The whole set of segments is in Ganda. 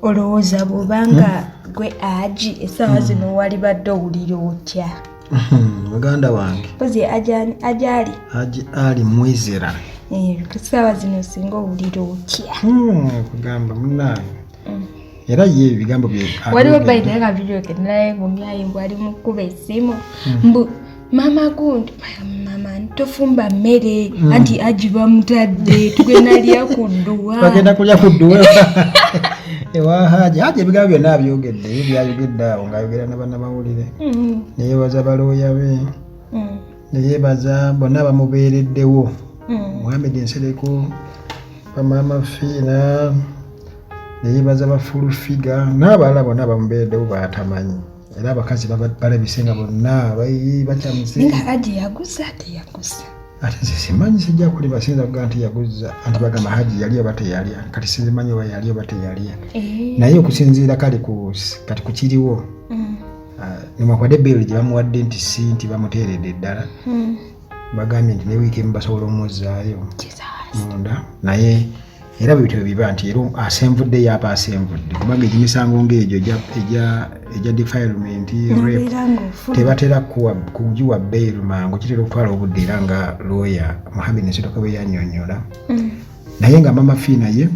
olowooza bw'obanga gwe Aji essaawa zino wali badde owulira otya? Muganda wange pozi Aji ali mwezera essaawa zino singa owulira otya? Kugamba munnange era ye ebigambo bye waliwo baina nga video kenalaye ng'omyayi mbw ali mu kkuba essimu mbu mama gundi mama ntofumba mmere anti Aji bamutadde tugenda lya kudduwa bagenda kulya kudduwa ewa Haji ebigambo byonna abyogedde byayogedde awo ng'ayogera n'abannamawulire neyeebaza balooya be neyeebaza bonna bamubeereddewo Muhammad Nsereko bamama Fiina neyeebaza bafulu figa n'abalala bonna bamubeereddewo batamanyi era abakazi balabise nga bonna bakyamuze nga Haji yaguza teyaguza ate simanyi sijja kuli basinza kugaa nti yaguza anti bagamba Haji yali oba teyalya kati simanyi oba yali oba teyalya naye okusinziira kati ku kiriwo nemwakwadde ebbeero gye bamuwadde nti si nti bamuteeredde ddala bagambye nti ne wiiki emu basobola omuzzaayo munda naye era bwe bityo biba nti era asenvudde yapa asenvudde kubanga emisango ng'egyo ejja defilement tebatera kugiwa bbeeru mangu kitera okutwala obudde era nga lawyer Muhammad Nsereko bwe yannyonnyola naye nga mama Fiina ye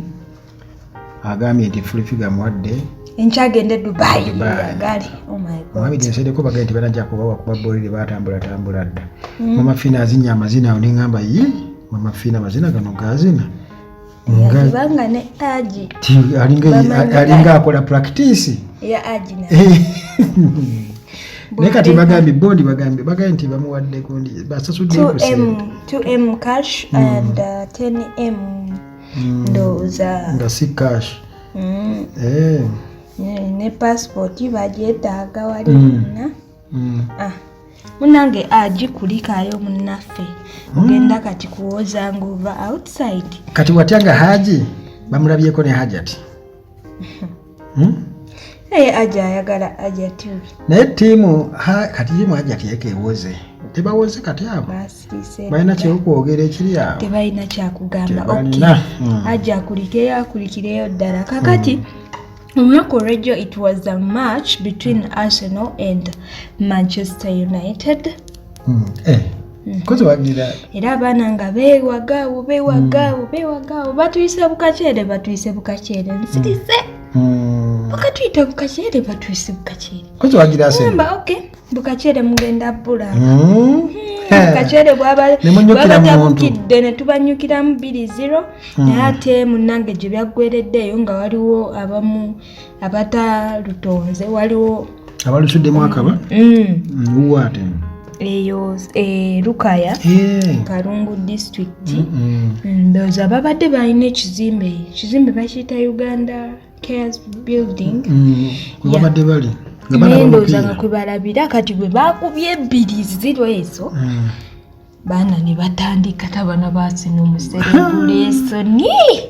agambye nti fulifiga amuwadde enkyagende Dubai yagali Muhammad Nsereko bagambye nti banajja kubawa kuba bolire batambula dda mama Fiina azinya amazina awo neŋŋamba ye mama Fiina amazina gano gazina yagibanga ne Aji alinga akola practice ya Aji naye kati bagambye bondi bagambye nti bamuwadde kundi basasudde 2M cash and 10M ndowooza nga si cash ne passport bagyetaaga wali munna munange Aji kulikaayo munnaffe ogenda kati kuwoza ng'ova outside kati watyanga Haji bamulabyeko ne Hajati naye Aji ayagala Hajati naye ttiimu Hajati yekeewoze tebawoze kati abo balina kyokwogera ekiri awo tebalina kyakugamba Aji akulikireyo ddala kakati Omwaka Radio, it was a match between Arsenal and Manchester United. Kozi wagira. Era abaana nga beewagaawo batuyise bukaceere nsirise. Bakatuyita bukaceere batuyise bukaceere. Kozi wagira Arsenal. Mba okay bukaceere mugenda bbula. Bukaceere bw'abatabukidde ne tubanyukiramu 2-0 naye ate munnange gye byaggwereddeeyo nga waliwo abamu abatalutonze waliwo abalusuddemu akaba uwaate eyo Lukaya Kalungu district ndowooza babadde balina ekizimbe bakiyita Uganda Cares Building babadde bali ndowooza nga kwe balabira kati bwe bakubye 2-0 ezo baana ne batandika tabana baasina omucelebration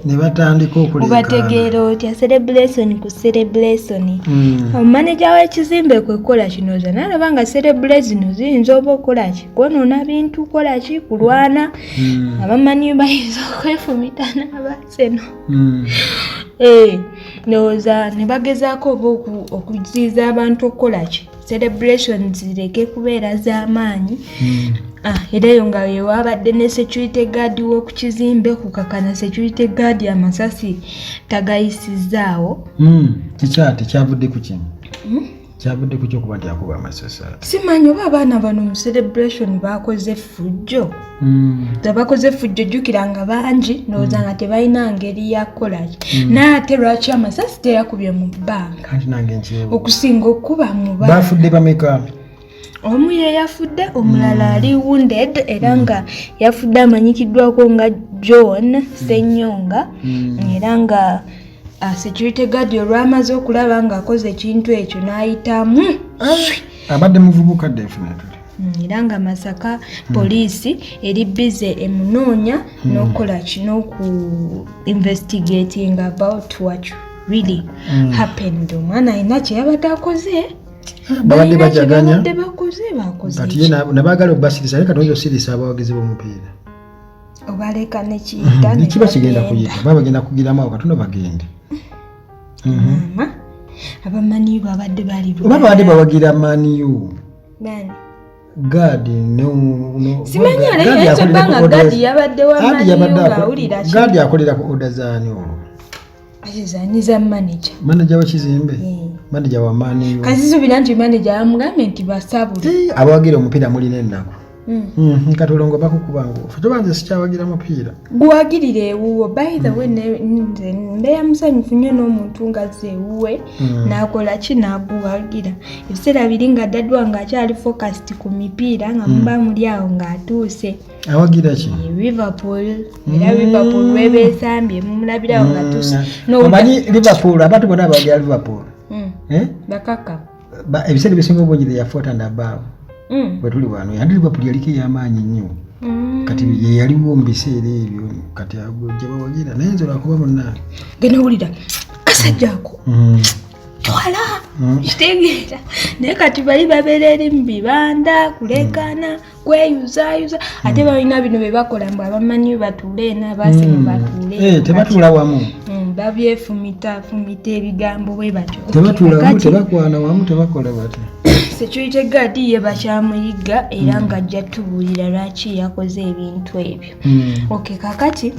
ne batandika okuleekaana obategeera otya celebration ku celebration omumaneja w'ekizimbe kwekola kinoza nalaba nga celebration ziyinza oba okola ki kwonoona bintu kola ki kulwana abamanyi bayinza okwefumita n'abaaseno ndowooza ne bagezaako oba okuziyiza abantu okukola ki celebration zireke kubeera z'amaanyi era eyo nga wewabadde ne security guard w'oku kizimbe kukakana security guard amasasi tagayisizaawo kikyate kyavudde ku kino kyavudde ku kyokuba nti akuba amasasi simanyi oba abaana bano mu celebration bakoze fujjo tebakoze fujjo jjukira nga bangi ndowooza nga tebalina ngeri yakukola naye ate lwaki amasasi teyakubye mu bbanga anti nange nkyewo okusinga okuba mu bafudde bameka omu ye yafudde omulala ali wounded era nga yafudde amanyikiddwako nga John Ssenyonga era nga security guard olwamaze okulaba nga akoze ekintu ekyo n'ayitamu abadde muvubuka definitely era nga Masaka poliisi eri bize emunoonya n'okukola kino ku investigating about what really happened omwana alina kye yabadde akoze babadde bajaganya bakoze kati ye nabagala obbasirisa naye katonzo sirisa abawagizi b'omupiira obaleka nekiyita nekiba kigenda kuyita baba bagenda kugiramu awo katono bagende mama abamaniyu babadde bali oba babadde bawagira maniyu bani gadi simanyi aleyinza banga gadi yabadde wa maniyu ng'awulira ki gadi akolera ku oda zaani olwo azizanyiza manager w'ekizimbe manager wa maniyu kasisubira nti manager yamugambye nti basabule abawagira omupiira mulina ennaku katolongo bakukubanga ofe tobanze sikyawagira mupiira guwagirira ewuwo by the way nze mbeera musanyufu nnyo n'omuntu ngazze ewuwe n'akola ki n'aguwagira ebiseera biri nga daddwa ng'akyali focused ku mipiira nga muba muli awo ng'atuuse awagira ki Liverpool era Liverpool webeesambye mumulabirawo ng'atuuse omanyi Liverpool abantu bonna abawagira Liverpool bakaka ebiseera ebisinga obungi yafuata ndabaawo bwetuli wano yandi Liverpool yaliko ey'amaanyi nnyo kati ye yaliwo mu biseera ebyo kati gye bawagira naye nze lwakuba bonna genda owulira kasajjaako twala kitegeera naye kati bali babeera eri mu bibanda kuleekaana kweyuzayuza ate balina bino bye bakola mbu abamanyi batuule n'abaasimu batuule tebatuula wamu babyefumita ebigambo bwe batyo tebatuula wamu tebakwana wamu tebakola bati Security guard ye bakyamuyigga era nga ajja tubuulira lwaki yakoze ebintu ebyo. Okay, kakati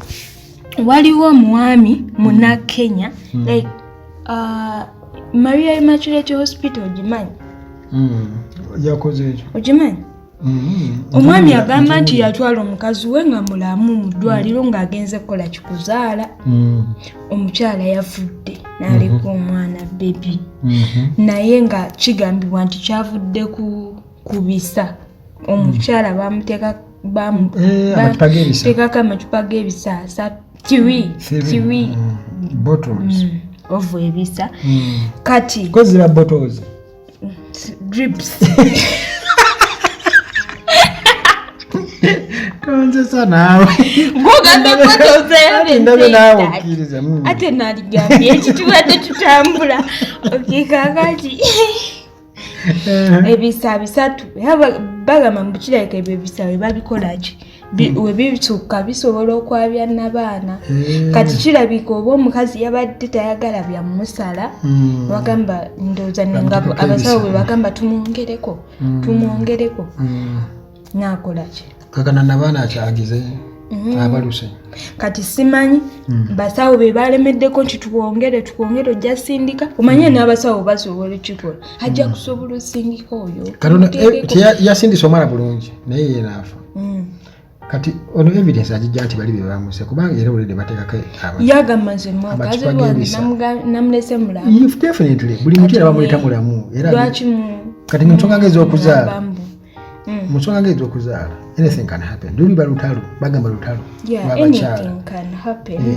waliwo omwami muna Kenya like Maria Immaculate Hospital ogimanyi? Yakoze ekyo. Ogimanyi? Omwami agamba nti yatwala omukazi we nga mulamu mu ddwaliro ng'agenze kukola kikuzaala. Omukyala yafudde n'aleka omwana bebi. Naye nga kigambibwa nti kyavudde ku bisa. Omukyala bamuteekako amacupa g'ebisaasa kiwi bottles ovu ebisa kati kozira bottles drips tonzesa naawe ngogambe bottles ndabe naawe okkiriza ate naligambye ekitubadde tutambula okikakati ebisa bisatu bagamba mbukirabika ebyo ebisa we babikolaki we bisuka bisobola okwabya n'abaana kati kirabika oba omukazi yabadde tayagala bya musala bagamba ndowooza nengabo abasawo bwe bagamba tumwongereko naakolaki kakana n'abaana akyagize abaluse kati simanyi basawo be balemeddeko nti tukwongere ojja sindika omanye n'abasawo basobola ekikola ajja kusobola osindika oyo yasindisa omwana bulungi naye yenaafa kati ono evidence agijja nti bali bebamuse kubanga era olede bateekako yagamba nze mwakazi wange namulese mulamu definitely buli mutu era bamuleeta mulamu era kati mu nsonga ng'ez'okuzaala mu nsonga ng'ez'okuzaala anything can happen luli balutalo bagamba lutalo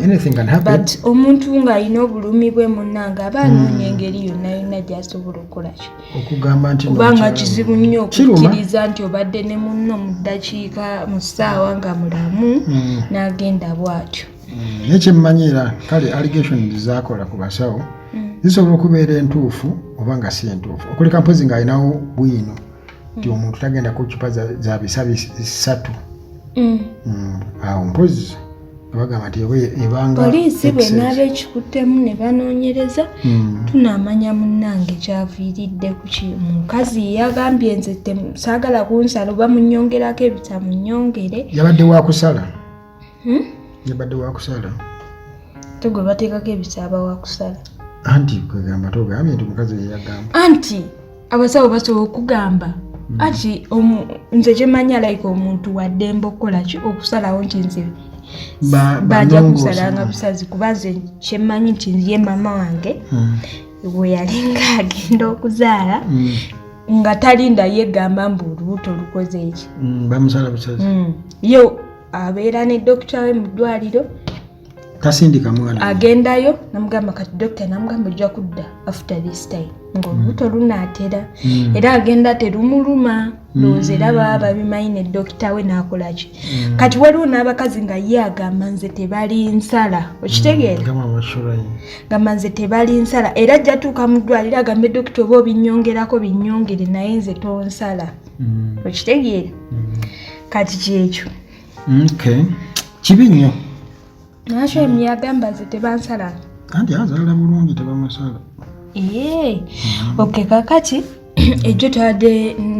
anything can happen but omuntu ng'alina obulumi bwe munnanga aba anoonya engeri yonna gy'asobola okukolaki okugamba nti kubanga kizibu nnyo okukkiriza nti obadde ne munno mu ddakiika mu ssaawa nga mulamu n'agenda bw'atyo nekyemmanyira kale allegation zaakola ku basawo zisobola okubeera entuufu oba nga si entuufu okuleka mpozi ng'alinawo bwino nti omuntu tagenda ku cupa za bisa bisatu awo mpozi bagamba nti ebanga poliisi bwe naaba ekikuttemu ne banoonyereza tunaamanya munnange kyaviiridde ku mukazi yagambye nze saagala kunsala oba munnyongerako ebisa munnyongere yabadde wakusala yabadde wakusala tegwe bateekako ebisa aba wakusala anti kwegamba togambye nti omukazi yeyagamba anti abasawo basobola okugamba ati nze kyemanya like omuntu waddembe okukolaki okusalawo nti nze bajja kusalanga busazi kuba nze kyemmanyi nti ye mama wange bwe yalinga agenda okuzaala nga talinda yegamba mbu olubuto lukoze eki bamusala busazi yo abeera ne dokita we mu ddwaliro tasindika mwana agendayo namugamba kati dokita namugamba ojja kudda after this time ng'olubuto lunaatera era agenda terumuluma loozi era baba babimanyi ne dokita we n'akolaki kati waliwo n'abakazi nga ye agamba nze tebali nsala okitegeera gamba nze tebali nsala era ajja tuuka mu ddwaliro agambe dokita oba obinnyongerako binnyongere naye nze tonsala okitegeera kati kyekyo kibi nnyo Nasho yagamba nze tebansala anti azaala bulungi tebamusala. Okay, kakati ekyo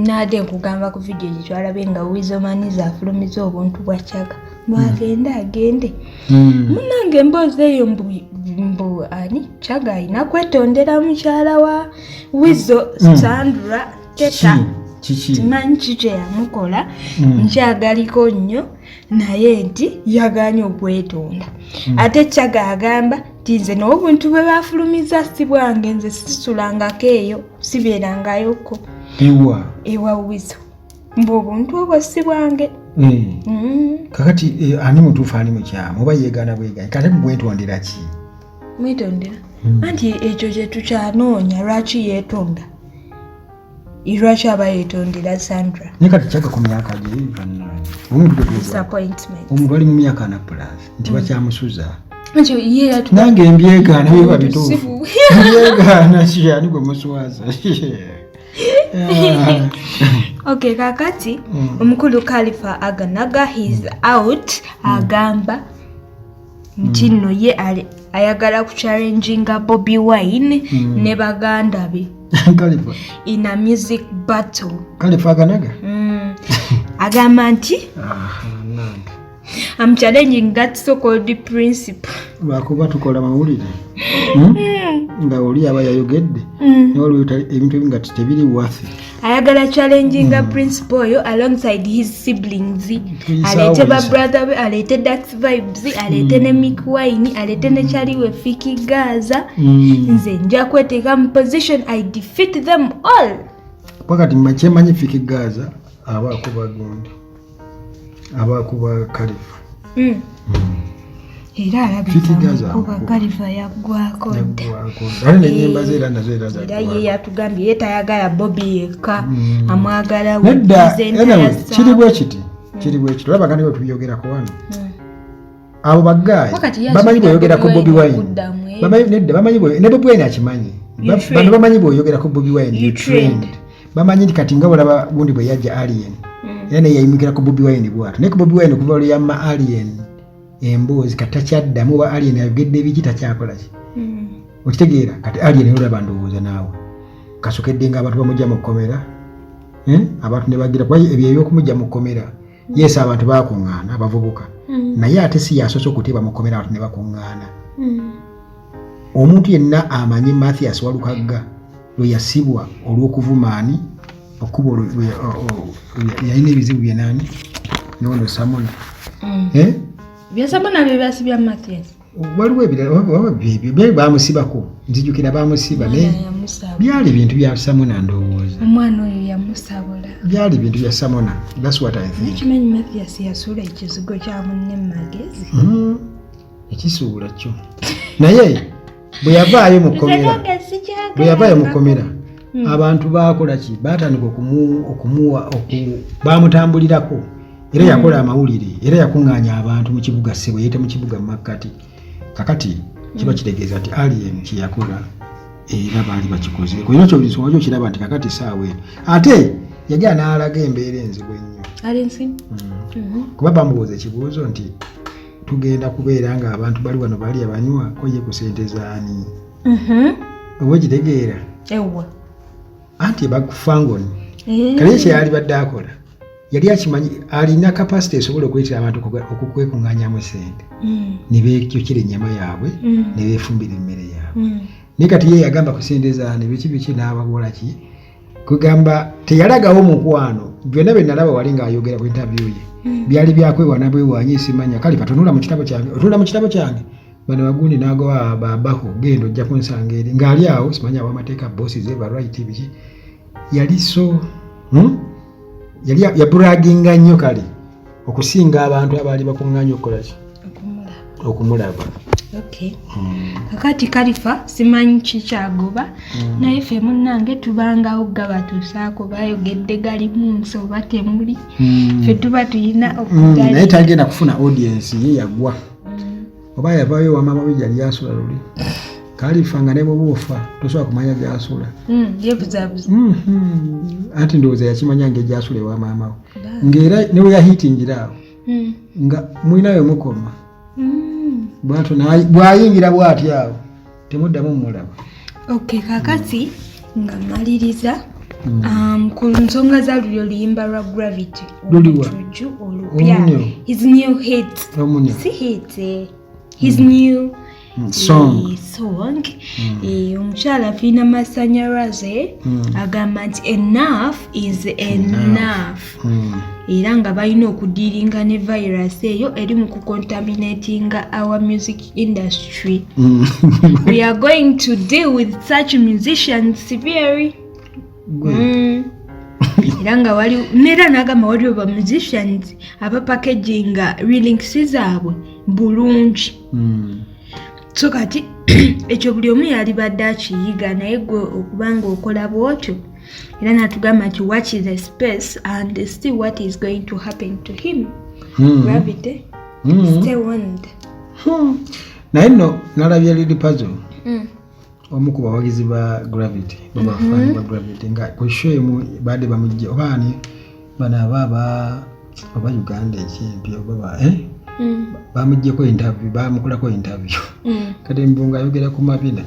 nade nkugamba ku video gye twalabe nga Weasel Maniza afulumiza obuntu bwa Chagga mwagenda agende munange emboozi eyo mbu ani Chagga alina kwetondera mukyala wa Weasel Sandra Teta kimanyi kiki yamukola nkyagaliko nnyo naye nti yagaanye okwetonda ate Chagga agamba nze n'obuntu bwe bafulumiza si bwange nze sisulangako eyo sibeerangayoko ewa Weasel mbu obuntu obwo si bwange. Kakati ani mutuufu ani mukyamu oba yeegaana bwegaanyi kate mubwetondera ki? Mwetondera anti ekyo kye tukyanoonya lwaki yeetonda lwaki aba yeetondera Sandra naye kati Chagga ku myaka gye omuntu ali mu myaka ana plus nti bakyamusuza nange mbyegaana biba bituufu mbyegaana kyani gwe muswaza. Okay, kakati omukulu Khalifa Aganaga he's out agamba nti nno ye ayagala kuchallenginga Bobi Wine ne baganda be Khalifa in a music battle. Khalifa Aganaga agamba nti I'm challenging that so-called principle. Lwakuba tukola mawulire nga oli aba yayogedde n'oluyita ebintu ebinga tebiri wafe. Ayagala challenging a principle oyo alongside his siblings. Alete ba brother be, alete Dax Vibes, alete ne Mick Wine, alete ne Chaliwe Fiki Gaza. Nze nja kweteeka mu position I defeat them all. Pakati mmakyemanyi Fiki Gaza abakuba gundi abakuba Khalifa. Era alabika kuba Khalifa yaggwako dda. Ali n'ennyimba ze era nazo era era ye yatugambye ye tayagala Bobby yekka amwagala nedda kiri bwe kiti olaba kandi bwe tuyogerako wano abo baggayi bamanyi bweyogerako Bobi Wine bamanyi ne Bobi Wine akimanyi bano bamanyi bweyogerako Bobi Wine you trained bamanyi nti kati nga bolaba gundi bwe yajja Alien era naye yayimikirako Bobi Wine bw'ato naye Bobi Wine okuva oluyamma Alien emboozi kati takyaddamu oba Alien ayogedde biki takyakola ki okitegeera kati Alien olaba ndowooza naawe kasokedde nga abantu bamujja mu kkomera abantu ne bagira kuba ebyo ebyokumujja mu kkomera yesu abantu bakuŋŋaana abavubuka naye ate si yasoose okuteeba mu kkomera abantu ne bakuŋŋaana omuntu yenna amanyi Mathias Walukagga lwe yasibwa olw'okuvumaani okuba yalina ebizibu byenaani nono Samona byasamona bye byasibya Mathias waliwo ebyo bamusibako nzijukira bamusiba naye byali bintu bya Samona ndowooza omwana oyo yamusabula byali bintu bya Samona that's what I think ekimanyi Mathias yasuula ekizigo kya munne mu magezi ekisuula kyo naye bwe yavaayo mu kkomera abantu baakola ki baatandika okumuwa baamutambulirako era yakola amawulire era yakuŋŋaanya abantu mu kibuga Ssebo yeete mu kibuga Makkati kakati kiba kitegeeza nti Alien kye yakola era baali bakikoze kulina kyobisonga kiraba nti kakati saawa eno ate yajja n'alaga embeera enzibu ennyo kuba bamubuuza ekibuuzo nti tugenda kubeera nga abantu bali wano bali abanywa ko ye ku ssente zaani oba okitegeera anti bakufangoni kale kye yali badde akola yali akimanyi alina kapasite esobola okuyitira abantu okukwekuŋŋaanyamu ssente ne beekyokera ennyama yaabwe ne beefumbira emmere yaabwe naye kati ye yagamba ku ssente zaani biki n'abakola ki kugamba teyalagawo mukwano byonna bye nalaba wali ng'ayogera ku interview ye byali byakwewana bwewaanye simanya Khalifa tonula mu kitabo kyange otula mu kitabo kyange bano bagundi n'agoba babako genda ojja kunsanga eri ng'ali awo simanya aw'amateeka bossi ze barayiti biki yali so yali yaburaginga nnyo kale okusinga abantu abaali bakuŋŋaanya okukola ki okumulaba. Kakati Khalifa simanyi kikyagoba naye ffe munnange tubangawo gabatuusaako bayogedde gali mu nsi oba temuli ffe tuba tulina okugali naye tagenda kufuna audience ye yagwa oba yavaayo wamama we yali yasula luli Khalifa nga ne bwobuufa tosobola kumanya gyasula yebuzabuza anti ndowooza yakimanya ng'egyasula ewa maama we ng'era ne we yahiitingira awo nga mulinayo mukoma bw'ato bw'ayingira bw'ati awo temuddamu mulaba. Okay, kakati nga maliriza ku nsonga za lulyo luyimba lwa Gravity oluju olupya his new hit si hit his new song omukyala Fiina Masanyalaze agamba nti enough is enough era nga balina okudiringa ne virus eyo eri mu kucontaminatinga our music industry. We are going to deal with such musicians severely. Era nga wali nera nagamba waliwo ba musicians aba packaginga lyrics zaabwe bulungi. So kati ekyo buli omu yali badde akiyiga naye gwe okubanga okola bwotyo era natugamba nti watch the space and see what is going to happen to him. Gravity stay warned. Naye nno nalabye Lily Puzzle omu ku bawagizi ba Gravity babafani ba Gravity nga ku show emu baade bamujje obaani bana baba Uganda ekimpi obaba bamujjeko interview bamukolako interview kati mbunga ayogera ku mabina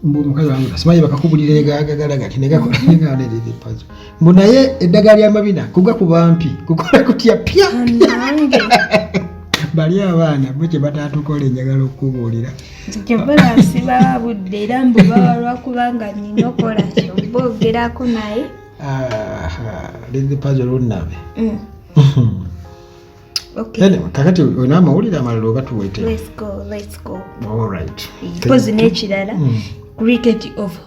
mukazi wange simanyi bakakubulira egagala gati negakola Lily Puzzle mbu naye eddagala ly'amabina kuga ku bampi kukola kutya pya bali abaana bwe batatukola enjagala okubuulira kyebala siba budde era mbu bawalwa kubanga nina okola kyobogerako naye Lily Puzzle onabe. Okay. Kakati ona amawulire amalala oba tuwete. Let's go. All right. Because n'ekirala cricket of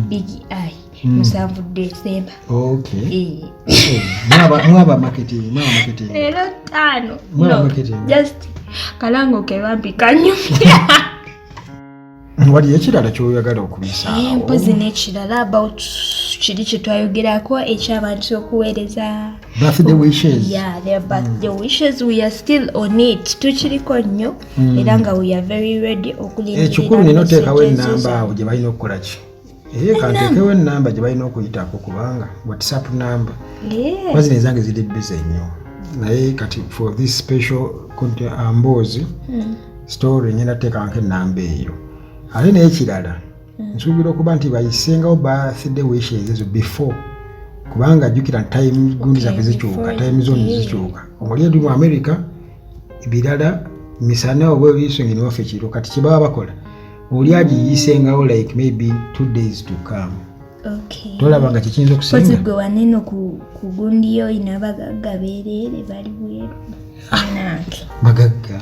Big Eye. Musanvu December. Okay. Mwaba marketing. Lero tano. No, just kalango kebampi kanyumya. Wali ekirala kyoyagala okubisaawo. Mpozi n'ekirala about kiri kye twayogerako eky'abantu okuweereza birthday wishes. Yeah, their birthday wishes. We are still on it. Tukiriko nnyo era nga we are very ready okulindirira. Ekikulu nino oteekawo ennamba awo gye balina okukola ki. Kanteekewo ennamba gye balina okuyitako kubanga WhatsApp number. Bazina ezange ziri busy nnyo. Naye kati for this special Mboozi story ngenda teekanko ennamba eyo. Ate n'ekirala nsuubira okuba nti bayisengawo birthday wishes ezo before kubanga jjukira time gundi zaffe zikyuka time zone zikyuka omuli eri mu America ebirala misana oba ebisonga niwaffe kiro kati kye baba bakola oli agiyisengawo like maybe 2 days to come. Okay. Tolaba nga kiyinza okusinga. Kozi gwe waneno ku gundiyo ina bagagga beerere bali bweru. Bagagga.